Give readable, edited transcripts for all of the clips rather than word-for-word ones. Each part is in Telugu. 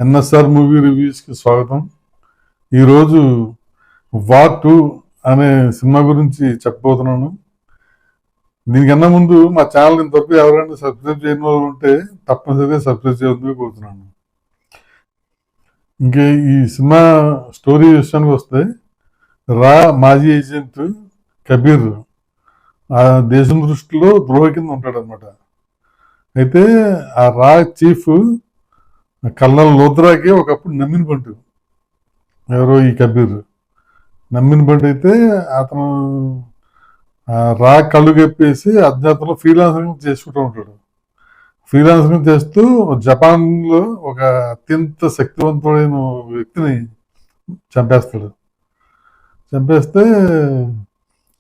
ఎన్ఎస్ఆర్ మూవీ రివ్యూస్కి స్వాగతం. ఈరోజు వార్ 2 అనే సినిమా గురించి చెప్పబోతున్నాను. దీనికన్నా ముందు మా ఛానల్ ఇంతవరకు ఎవరైనా సబ్స్క్రైబ్ చేయని వాళ్ళు ఉంటే తప్పనిసరిగా సబ్స్క్రైబ్ చేయాలని కోరుతున్నాను. ఇంకే ఈ సినిమా స్టోరీ విషయానికి వస్తే, మాజీ ఏజెంట్ కబీర్ ఆ దేశం దృష్టిలో ద్రోహి కింద ఉంటాడనమాట. అయితే ఆ చీఫ్ కల్నల్ లోత్రాకి ఒకప్పుడు నమ్మిన బంటు. ఎవరో ఈ కబీర్ నమ్మిన బంటు. అయితే అతను కళ్ళు కప్పేసి అజ్ఞాతంలో ఫ్రీలాన్సింగ్ చేసుకుంటూ ఉంటాడు. ఫ్రీలాన్సింగ్ చేస్తూ జపాన్లో ఒక అత్యంత శక్తివంతుడైన వ్యక్తిని చంపేస్తే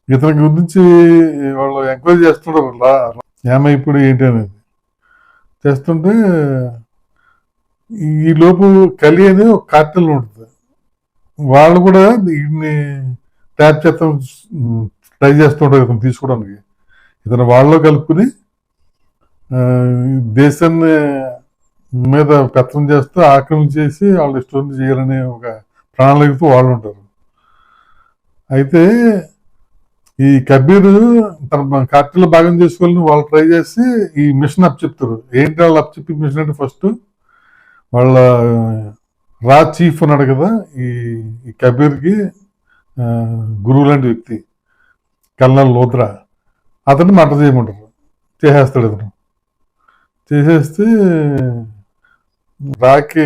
ఇతని గురించి వాళ్ళు ఎంక్వైరీ చేస్తుంటారు, ఏమైప్పుడు ఏంటి అనేది చేస్తుంటే, ఈ లోపు కలి అని ఒక కార్టెల్ ఉంటుంది. వాళ్ళు కూడా దీన్ని ట్యాప్ చేస్తాం ట్రై చేస్తుంటారు ఇతను తీసుకోవడానికి. ఇతను వాళ్ళలో కలుపుకుని దేశాన్ని మీద పెత్తనం చేస్తూ ఆక్రమించేసి వాళ్ళు ఇష్టం చేయాలనే ఒక ప్రణాళికతో వాళ్ళు ఉంటారు. అయితే ఈ కబీర్ తన కార్టెల్ భాగం చేసుకోవాలని వాళ్ళు ట్రై చేసి ఈ మిషన్ అప్ చెప్తారు. ఏంటి వాళ్ళు అప్ చెప్పి మిషన్ అంటే, ఫస్ట్ వాళ్ళ చీఫ్ ఉన్నాడు కదా, ఈ కబీర్కి గురువు లాంటి వ్యక్తి కల్నల్ లోత్రా, అతన్ని మర్డర్ చేయమంటారు. చేసేస్తాడు ఇతను. చేసేస్తే రాకి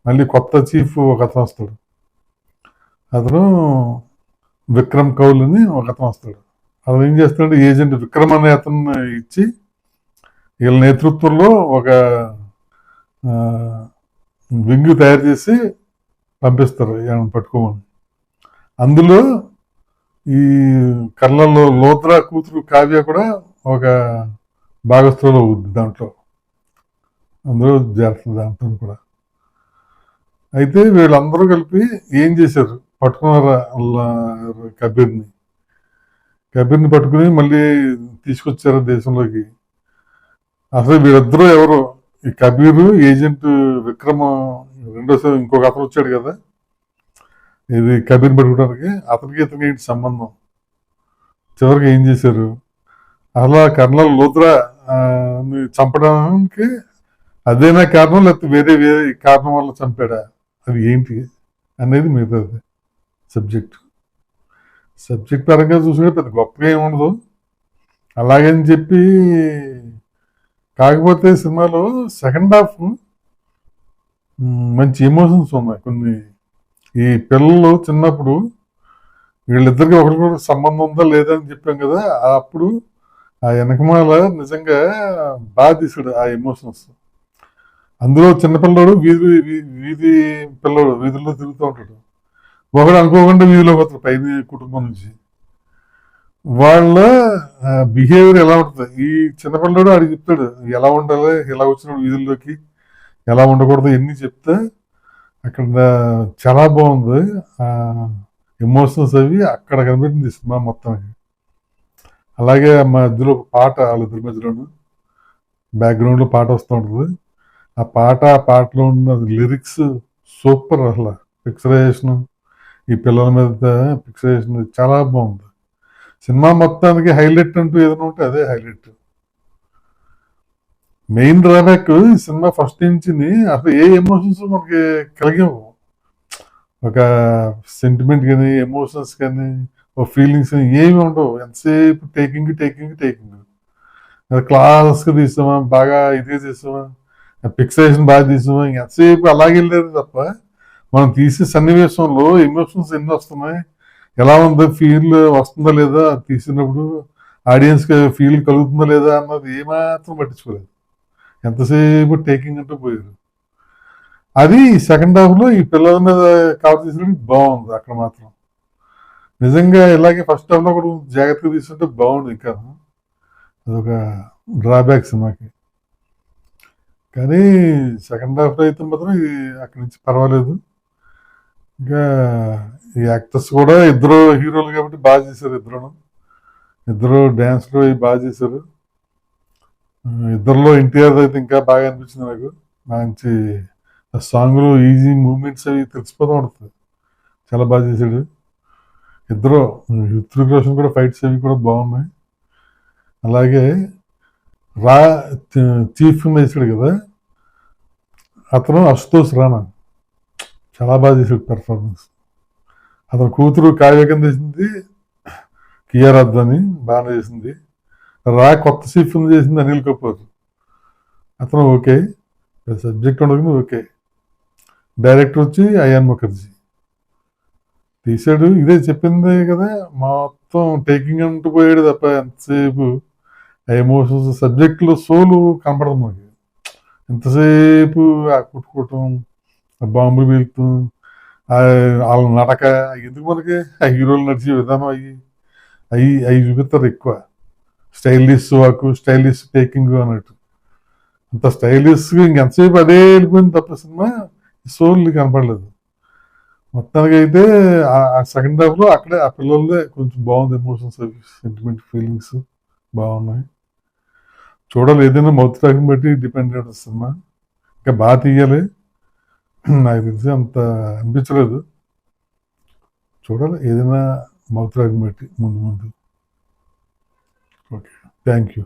మళ్ళీ కొత్త చీఫ్ ఒక అతను వస్తాడు. అతను విక్రమ్ కౌల్ అని ఒక అతను వస్తాడు. అతను ఏం చేస్తాడు, ఏజెంట్ విక్రమ్ అనే అతను ఇచ్చి వీళ్ళ నేతృత్వంలో ఒక వింగ్ తయారు చేసి పంపిస్తారు ఏమైనా పట్టుకోమని. అందులో ఈ కర్నల్ లోత్రా కూతురు కావ్య కూడా ఒక భాగస్థులో ఉంది దాంట్లో. అందులో చేరుతుంది దాంట్లో కూడా. అయితే వీళ్ళందరూ కలిపి ఏం చేశారు, పట్టుకున్నారు కబీర్ని పట్టుకుని మళ్ళీ తీసుకొచ్చారు దేశంలోకి. అసలు వీళ్ళిద్దరూ ఎవరు, ఈ కబీరు ఏజెంట్ విక్రమ్ రెండోసారి ఇంకొక అతను వచ్చాడు కదా ఇది కబీర్ పట్టుకోవడానికి, అతనికి ఇతనికి ఏంటి సంబంధం, చివరికి ఏం చేశారు, అసలు కర్నల్ లోత్రా చంపడానికి అదేనా కారణం, లేకపోతే వేరే కారణం వల్ల చంపాడా, అది ఏంటి అనేది మిగతాది సబ్జెక్ట్ పరంగా చూసుకుంటే పెద్ద గొప్పగా ఏముండదు. అలాగని చెప్పి కాకపోతే సినిమాలో సెకండ్ హాఫ్ మంచి ఎమోషన్స్ ఉన్నాయి కొన్ని. ఈ పిల్లలు చిన్నప్పుడు వీళ్ళిద్దరికి ఒకరికొకరికి సంబంధం ఉందా లేదా అని చెప్పాం కదా, అప్పుడు ఆ వెనకమాల నిజంగా బాగా తీసాడు ఆ ఎమోషన్స్. అందులో చిన్నపిల్లడు వీధి పిల్లడు వీధుల్లో తిరుగుతూ ఉంటాడు. ఒకడు అనుకోకుండా వీధిలో పోతాడు పైన కుటుంబం నుంచి. వాళ్ళ బిహేవియర్ ఎలా ఉంటుంది, ఈ చిన్నపిల్లడు అడిగి చెప్తాడు ఎలా ఉండాలి, ఎలా వచ్చిన వీధుల్లోకి ఎలా ఉండకూడదు, ఎన్ని చెప్తే అక్కడ చాలా బాగుంది. ఎమోషన్స్ అవి అక్కడ కనిపెట్టింది సినిమా మొత్తానికి. అలాగే మధ్యలో పాట, వాళ్ళిద్దరి మధ్యలోను బ్యాక్గ్రౌండ్లో పాట వస్తూ ఉంటుంది. ఆ పాటలో ఉన్న లిరిక్స్ సూపర్. అసలు పిక్చరైజేషన్, ఈ పిల్లల మీద పిక్చరైజేషన్ చాలా బాగుంది. సినిమా మొత్తానికి హైలైట్ అంటూ ఏదైనా ఉంటే అదే highlight. Main drawback cinema first నుంచి అసలు ఏ ఎమోషన్స్ మనకి కలిగవు. ఒక సెంటిమెంట్ కానీ ఎమోషన్స్ కానీ ఒక ఫీలింగ్స్ కానీ ఏమి ఉండవు. ఎంతసేపు టేకింగ్ క్లాస్గా తీసామా, బాగా ఇదిగా తీసామా, పిక్చరైజేషన్ బాగా తీసామా, ఎంతసేపు అలాగే వెళ్ళారు తప్ప మనం తీసే సన్నివేశంలో ఎమోషన్స్ ఎన్ని వస్తున్నాయి, ఎలా ఉందో ఫీల్ వస్తుందా లేదా, తీసినప్పుడు ఆడియన్స్కి ఫీల్ కలుగుతుందా లేదా అన్నది ఏమాత్రం పట్టించుకోలేదు. ఎంతసేపు టేకింగ్ అంటూ పోయారు. అది సెకండ్ హాఫ్లో ఈ పిల్లల మీద కవర్ చేసినప్పుడు బాగుంది. అక్కడ మాత్రం నిజంగా ఇలాగే ఫస్ట్ హాఫ్లో కూడా జాగ్రత్తగా తీసుకుంటే బాగుంది. ఇంకా అదొక డ్రాబ్యాక్ సినిమాకి. కానీ సెకండ్ హాఫ్లో అయితే మాత్రం అక్కడి నుంచి పర్వాలేదు. ఇంకా ఈ యాక్టర్స్ కూడా ఇద్దరు హీరోలు కాబట్టి బాగా చేశారు. ఇద్దరు డ్యాన్స్లో బాగా చేశారు. ఇద్దరిలో ఎన్టీఆర్ అయితే ఇంకా బాగా అనిపించింది నాకు. మంచి ఆ సాంగ్లో ఈజీ మూమెంట్స్ అవి తెలిసిపోతూ ఉంటుంది. చాలా బాగా చేశాడు. ఇద్దరు హృతిక్ రోషన్ కూడా ఫైట్స్ అవి కూడా బాగున్నాయి. అలాగే రా చీఫ్ వేసాడు కదా అతను అశుతోష్ రాణా, చాలా బాగా చేశాడు పెర్ఫార్మెన్స్. అతని కూతురు కావ్యకం చేసింది కియారా అద్వాని, బాగానే చేసింది. కొత్త చీఫ్ చేసింది అనిల్ కపూర్, అతను ఓకే. సబ్జెక్ట్ ఉండదు ఓకే. డైరెక్టర్ వచ్చి అయాన్ ముఖర్జీ తీశాడు. ఇదే చెప్పిందే కదా, మొత్తం టేకింగ్ అంటూ పోయాడు తప్ప ఎంతసేపు ఆ ఎమోషన్స్ సబ్జెక్ట్లో సోలు కనపడదు మనకి. ఎంతసేపు ఆ కుట్టుకోవటం, ఆ బాంబులు వెళ్తాం, వాళ్ళ నడక ఎందుకు మనకి, ఆ హీరోలు నడిచే విధానం అవి చూపిస్తారు ఎక్కువ. స్టైలిష్ వాక్, స్టైలిష్ టేకింగ్ అన్నట్టు. అంత స్టైలిష్గా ఇంకెంతసేపు అదే వెళ్ళిపోయింది తప్ప సినిమా సోల్ కనపడలేదు. మొత్తానికి అయితే ఆ సెకండ్ హాఫ్లో అక్కడే ఆ పిల్లలదే కొంచెం బాగుంది. ఎమోషన్స్ అవి, సెంటిమెంట్ ఫీలింగ్స్ బాగున్నాయి. చూడాలి, ఏదైనా మౌత్ టాకింగ్ బట్టి డిపెండ్ అయ్యే సినిమా. ఇంకా బాగా తీయాలి. నాకు తెలిసి అంత అనిపించలేదు. చూడాలి, ఏదైనా మౌత్ టాకింగ్ బట్టి ముందు. Okay, thank you.